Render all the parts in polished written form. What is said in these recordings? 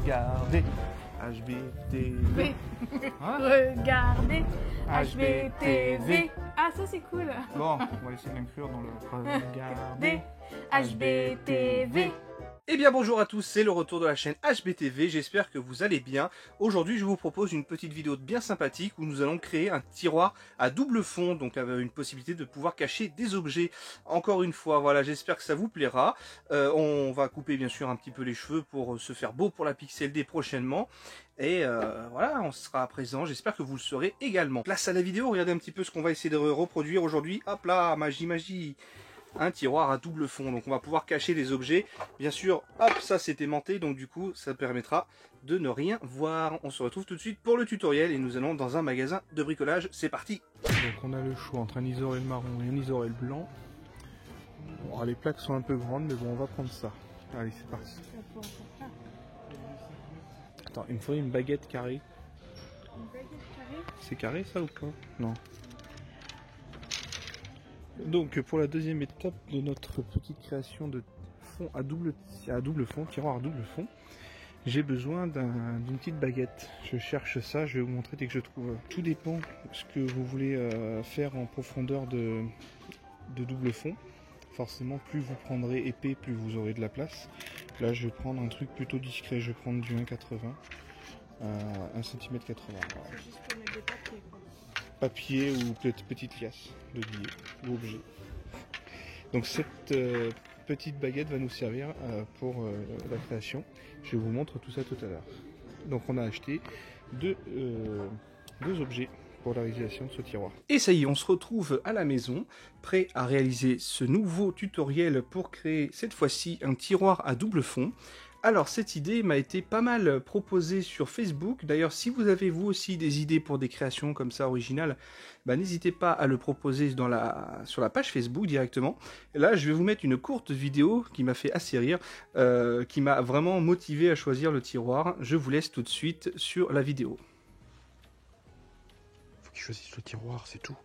Regardez HBTV. Hein? Regardez HBTV. Ah, ça c'est cool. Bon, on va essayer d'inclure dans le Regardez HBTV. Eh bien bonjour à tous, c'est le retour de la chaîne HBTV, j'espère que vous allez bien. Aujourd'hui je vous propose une petite vidéo bien sympathique où nous allons créer un tiroir à double fond, donc avec une possibilité de pouvoir cacher des objets. Encore une fois, voilà, j'espère que ça vous plaira. On va couper bien sûr un petit peu les cheveux pour se faire beau pour la Pixel Day prochainement. Et voilà, on sera présent, j'espère que vous le serez également. Place à la vidéo, regardez un petit peu ce qu'on va essayer de reproduire aujourd'hui. Hop là, magie. Un tiroir à double fond, donc on va pouvoir cacher les objets. Bien sûr, hop, ça c'est aimanté, donc du coup ça permettra de ne rien voir. On se retrouve tout de suite pour le tutoriel et nous allons dans un magasin de bricolage. C'est parti. Donc on a le choix entre un isorel marron et un isorel blanc. Bon, les plaques sont un peu grandes, mais bon, on va prendre ça. Allez, c'est parti. Attends, il me faut une baguette carrée. Une baguette carrée? C'est carré ça ou pas? Non. Donc pour la deuxième étape de notre petite création de fond à double fond, tiroir à double fond, j'ai besoin d'une petite baguette. Je cherche ça, je vais vous montrer dès que je trouve. Tout dépend de ce que vous voulez faire en profondeur de double fond. Forcément, plus vous prendrez épais, plus vous aurez de la place. Là, je vais prendre un truc plutôt discret, je vais prendre du 1,80 à 1,80 cm. Voilà. C'est juste pour mettre des papiers, quoi. Papier ou petite liasse de billets ou objets. Donc cette petite baguette va nous servir pour la création. Je vous montre tout ça tout à l'heure. Donc on a acheté deux objets pour la réalisation de ce tiroir. Et ça y est, on se retrouve à la maison, prêt à réaliser ce nouveau tutoriel pour créer cette fois-ci un tiroir à double fond. Alors cette idée m'a été pas mal proposée sur Facebook. D'ailleurs, si vous avez vous aussi des idées pour des créations comme ça originales, bah, n'hésitez pas à le proposer sur la page Facebook directement. Et là, je vais vous mettre une courte vidéo qui m'a fait assez rire, qui m'a vraiment motivé à choisir le tiroir. Je vous laisse tout de suite sur la vidéo. Faut qu'il choisisse le tiroir, c'est tout.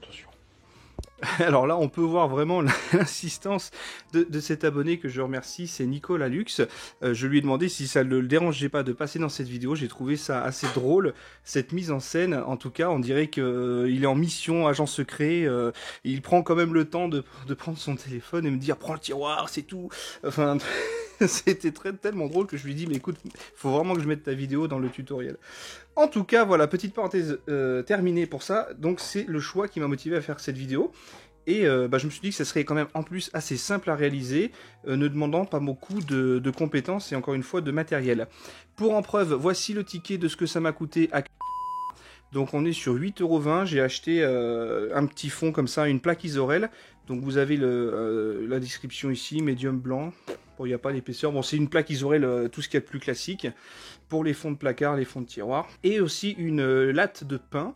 Attention. Alors là, on peut voir vraiment l'insistance de cet abonné que je remercie, c'est Nicolas Lux. Je lui ai demandé si ça ne le dérangeait pas de passer dans cette vidéo. J'ai trouvé ça assez drôle, cette mise en scène. En tout cas, on dirait qu'il est en mission, agent secret. Il prend quand même le temps de prendre son téléphone et me dire « Prends le tiroir, c'est tout ». Enfin, c'était tellement drôle que je lui ai dit « Mais écoute, il faut vraiment que je mette ta vidéo dans le tutoriel ». En tout cas, voilà, petite parenthèse terminée pour ça. Donc c'est le choix qui m'a motivé à faire cette vidéo. Et je me suis dit que ça serait quand même en plus assez simple à réaliser, ne demandant pas beaucoup de compétences et encore une fois de matériel. Pour en preuve, voici le ticket de ce que ça m'a coûté à... Donc on est sur 8,20 €, j'ai acheté un petit fond comme ça, une plaque Isorel. Donc vous avez la description ici, médium blanc. Bon, il n'y a pas l'épaisseur, bon c'est une plaque Isorel, tout ce qu'il y a de plus classique. Pour les fonds de placard, les fonds de tiroir. Et aussi une latte de pain.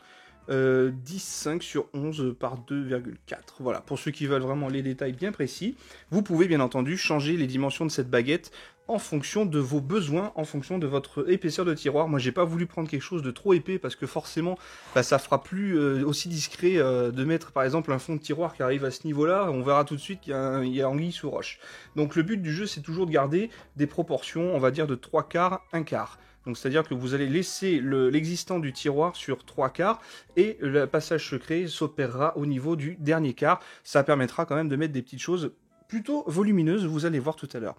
10,5 sur 11 par 2,4. Voilà, pour ceux qui veulent vraiment les détails bien précis, vous pouvez bien entendu changer les dimensions de cette baguette en fonction de vos besoins, en fonction de votre épaisseur de tiroir. Moi, j'ai pas voulu prendre quelque chose de trop épais parce que forcément, ça fera plus aussi discret de mettre par exemple un fond de tiroir qui arrive à ce niveau-là. On verra tout de suite qu'il y a anguille sous roche. Donc le but du jeu, c'est toujours de garder des proportions, on va dire de 3/4, 1/4. Donc c'est-à-dire que vous allez laisser l'existant du tiroir sur 3/4 et le passage secret s'opérera au niveau du dernier quart. Ça permettra quand même de mettre des petites choses plutôt volumineuses, vous allez voir tout à l'heure.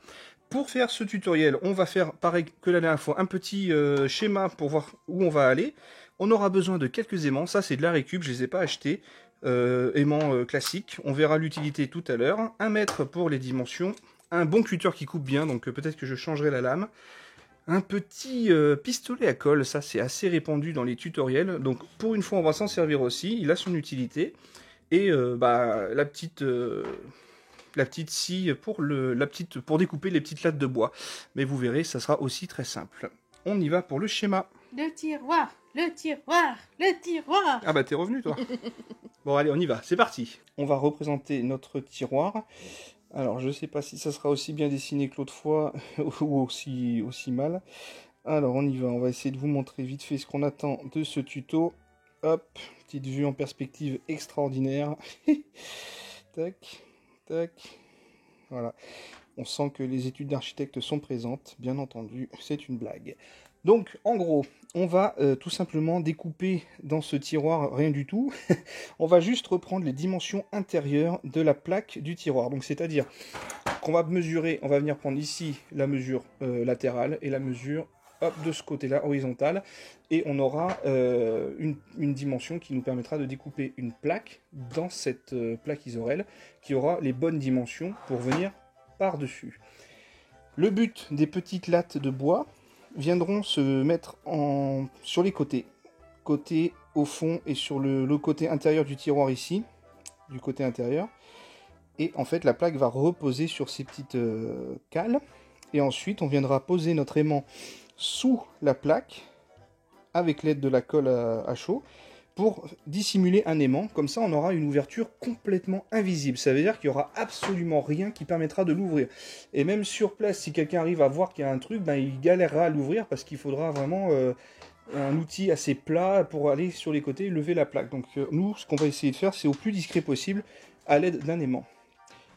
Pour faire ce tutoriel, on va faire pareil que la dernière fois, un petit schéma pour voir où on va aller. On aura besoin de quelques aimants, ça c'est de la récup, je ne les ai pas achetés. Aimants classiques, on verra l'utilité tout à l'heure. 1 mètre pour les dimensions, un bon cutter qui coupe bien, donc peut-être que je changerai la lame. Un petit pistolet à colle, ça c'est assez répandu dans les tutoriels, donc pour une fois on va s'en servir aussi, il a son utilité. Et la petite scie pour découper les petites lattes de bois. Mais vous verrez, ça sera aussi très simple. On y va pour le schéma. Le tiroir, le tiroir, le tiroir. Ah bah t'es revenu toi. Bon allez, on y va, c'est parti. On va représenter notre tiroir. Alors, je ne sais pas si ça sera aussi bien dessiné que l'autre fois, ou aussi mal. Alors, on y va. On va essayer de vous montrer vite fait ce qu'on attend de ce tuto. Hop, petite vue en perspective extraordinaire. Tac, tac. Voilà. On sent que les études d'architecte sont présentes, bien entendu, c'est une blague. Donc, en gros, on va tout simplement découper dans ce tiroir rien du tout. On va juste reprendre les dimensions intérieures de la plaque du tiroir. Donc, c'est-à-dire qu'on va mesurer, on va venir prendre ici la mesure latérale et la mesure hop, de ce côté-là, horizontale. Et on aura une dimension qui nous permettra de découper une plaque dans cette plaque isorel qui aura les bonnes dimensions pour venir par-dessus. Le but des petites lattes de bois viendront se mettre sur les côtés. Côté au fond et sur le côté intérieur du tiroir ici, du côté intérieur. Et en fait la plaque va reposer sur ces petites cales. Et ensuite on viendra poser notre aimant sous la plaque avec l'aide de la colle à chaud pour dissimuler un aimant. Comme ça, on aura une ouverture complètement invisible. Ça veut dire qu'il n'y aura absolument rien qui permettra de l'ouvrir. Et même sur place, si quelqu'un arrive à voir qu'il y a un truc, ben, il galérera à l'ouvrir parce qu'il faudra vraiment un outil assez plat pour aller sur les côtés et lever la plaque. Donc nous, ce qu'on va essayer de faire, c'est au plus discret possible à l'aide d'un aimant.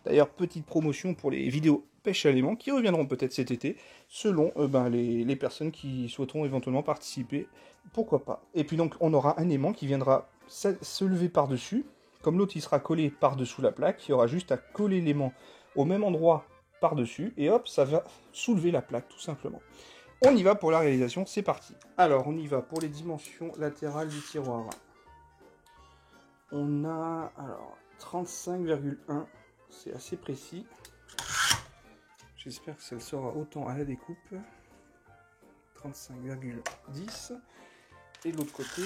D'ailleurs, petite promotion pour les vidéos pêche à l'aimant qui reviendront peut-être cet été, selon les personnes qui souhaiteront éventuellement participer, pourquoi pas. Et puis donc on aura un aimant qui viendra se lever par-dessus, comme l'autre il sera collé par-dessous la plaque, il y aura juste à coller l'aimant au même endroit par-dessus, et hop, ça va soulever la plaque tout simplement. On y va pour la réalisation, c'est parti. Alors on y va pour les dimensions latérales du tiroir. On a alors 35,1, c'est assez précis. J'espère que ça le sera autant à la découpe. 35,10. Et de l'autre côté,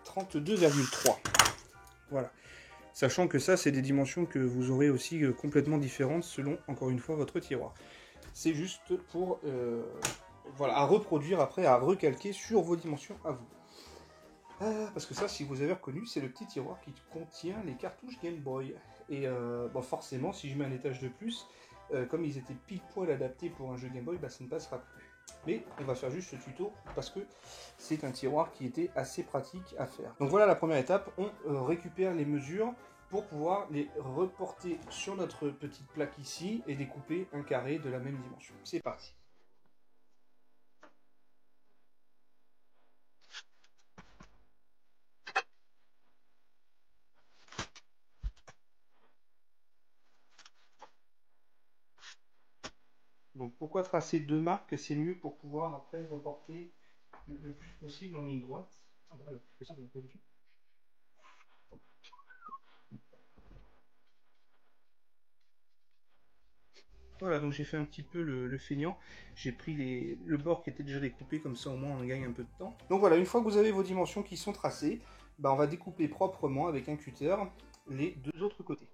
32,3. Voilà. Sachant que ça, c'est des dimensions que vous aurez aussi complètement différentes selon, encore une fois, votre tiroir. C'est juste pour voilà, à reproduire après, à recalquer sur vos dimensions à vous. Parce que ça, si vous avez reconnu, c'est le petit tiroir qui contient les cartouches Game Boy. Et bon, forcément, si je mets un étage de plus, comme ils étaient pile poil adaptés pour un jeu Game Boy, bah, ça ne passera plus. Mais on va faire juste ce tuto parce que c'est un tiroir qui était assez pratique à faire. Donc voilà la première étape, on récupère les mesures pour pouvoir les reporter sur notre petite plaque ici et découper un carré de la même dimension. C'est parti. Donc pourquoi tracer deux marques? C'est mieux pour pouvoir après reporter le plus possible en ligne droite. Ah, voilà, c'est ça, voilà, donc j'ai fait un petit peu le feignant. J'ai pris le bord qui était déjà découpé, comme ça au moins on gagne un peu de temps. Donc voilà, une fois que vous avez vos dimensions qui sont tracées, bah, on va découper proprement avec un cutter les deux autres côtés.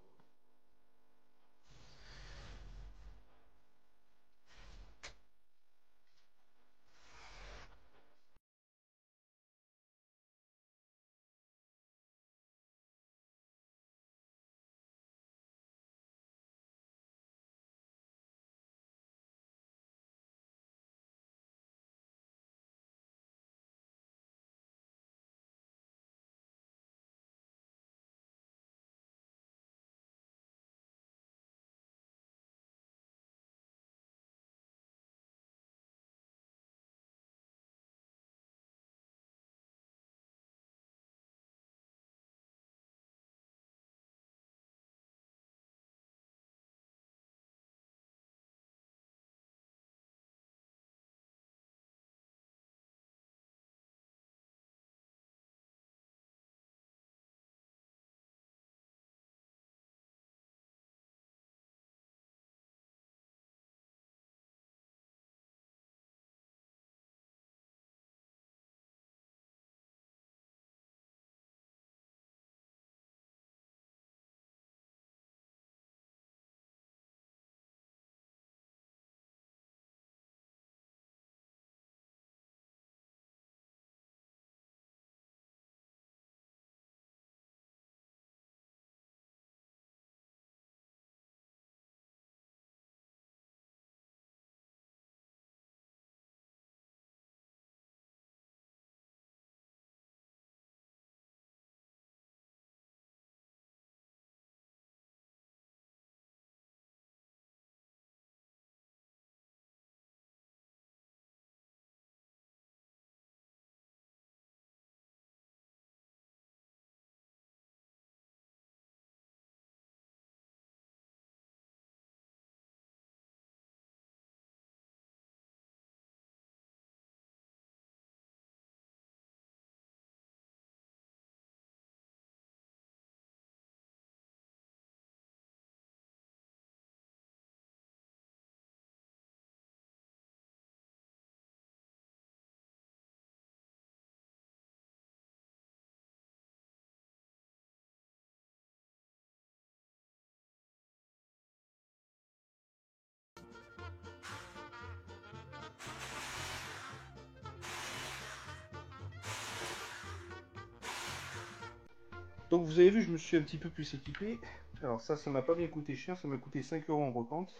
Donc vous avez vu, je me suis un petit peu plus équipé. Alors ça m'a pas bien coûté cher, ça m'a coûté 5 € en brocante.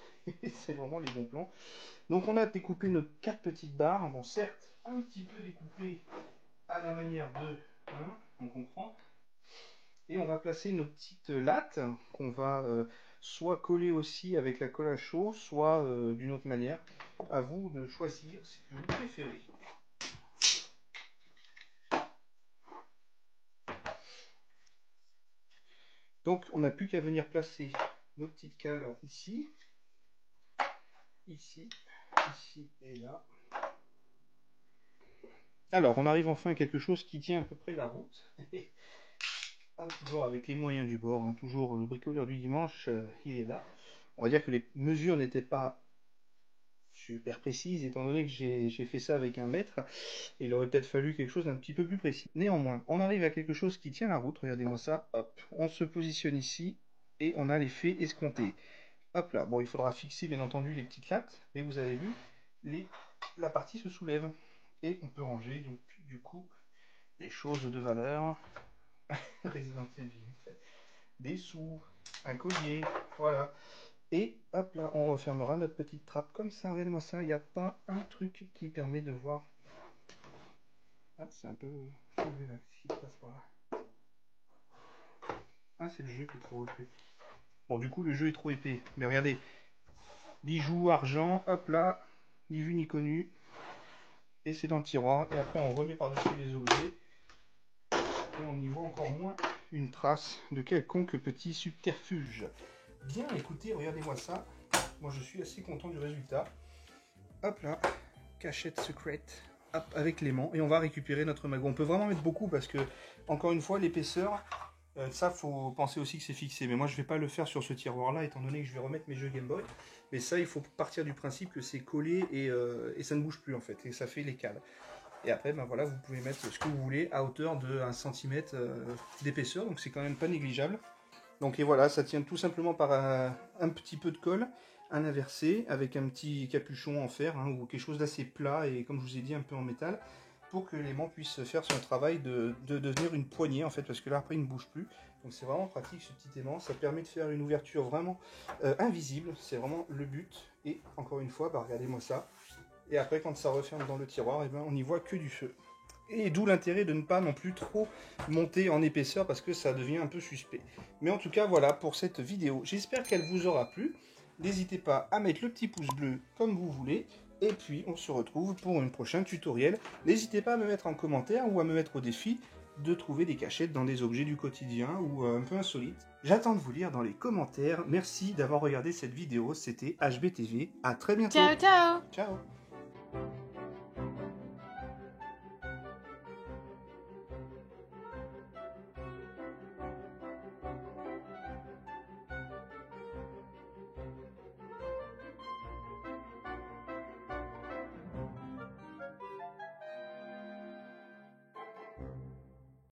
C'est vraiment les bons plans. Donc on a découpé nos 4 petites barres. Bon, certes, un petit peu découpé à la manière de... Hein, on comprend. Et on va placer nos petites lattes qu'on va soit coller aussi avec la colle à chaud, soit d'une autre manière. À vous de choisir ce que vous préférez. Donc on n'a plus qu'à venir placer nos petites cales ici, ici, ici et là. Alors on arrive enfin à quelque chose qui tient à peu près la route. Toujours avec les moyens du bord, hein, toujours le bricoleur du dimanche, il est là. On va dire que les mesures n'étaient pas super précises, étant donné que j'ai fait ça avec 1 mètre. Il aurait peut-être fallu quelque chose d'un petit peu plus précis. Néanmoins, on arrive à quelque chose qui tient la route. Regardez-moi ça. Hop, on se positionne ici et on a l'effet escompté. Hop là. Bon, il faudra fixer bien entendu les petites lattes, mais vous avez vu, la partie se soulève et on peut ranger donc du coup les choses de valeur. Resident Evil, des sous, un collier, voilà. Et hop là, on refermera notre petite trappe comme ça. Regardez-moi ça, il n'y a pas un truc qui permet de voir. Ah, c'est un peu soulevé là, ce qui se passe par là. Ah, c'est le jeu qui est trop épais. Bon, du coup, le jeu est trop épais. Mais regardez, bijoux, argent, hop là, ni vu ni connu. Et c'est dans le tiroir. Et après, on remet par-dessus les objets. Et on y voit encore moins une trace de quelconque petit subterfuge. Bien, écoutez, regardez-moi ça. Moi, je suis assez content du résultat. Hop là, cachette secrète. Hop, avec l'aimant. Et on va récupérer notre magot. On peut vraiment mettre beaucoup parce que, encore une fois, l'épaisseur, ça, faut penser aussi que c'est fixé. Mais moi, je vais pas le faire sur ce tiroir-là, étant donné que je vais remettre mes jeux Game Boy. Mais ça, il faut partir du principe que c'est collé et ça ne bouge plus, en fait. Et ça fait les cales. Et après, ben voilà, vous pouvez mettre ce que vous voulez à hauteur de 1 cm d'épaisseur. Donc, c'est quand même pas négligeable. Donc, et voilà, ça tient tout simplement par un petit peu de colle, un inversé, avec un petit capuchon en fer, hein, ou quelque chose d'assez plat et, comme je vous ai dit, un peu en métal, pour que l'aimant puisse faire son travail de devenir une poignée, en fait, parce que là, après, il ne bouge plus. Donc, c'est vraiment pratique, ce petit aimant. Ça permet de faire une ouverture vraiment invisible. C'est vraiment le but. Et, encore une fois, bah, regardez-moi ça. Et après, quand ça referme dans le tiroir, eh ben, on n'y voit que du feu. Et d'où l'intérêt de ne pas non plus trop monter en épaisseur parce que ça devient un peu suspect. Mais en tout cas, voilà pour cette vidéo. J'espère qu'elle vous aura plu. N'hésitez pas à mettre le petit pouce bleu comme vous voulez. Et puis, on se retrouve pour un prochain tutoriel. N'hésitez pas à me mettre en commentaire ou à me mettre au défi de trouver des cachettes dans des objets du quotidien ou un peu insolites. J'attends de vous lire dans les commentaires. Merci d'avoir regardé cette vidéo. C'était HBTV. À très bientôt. Ciao, ciao. Ciao.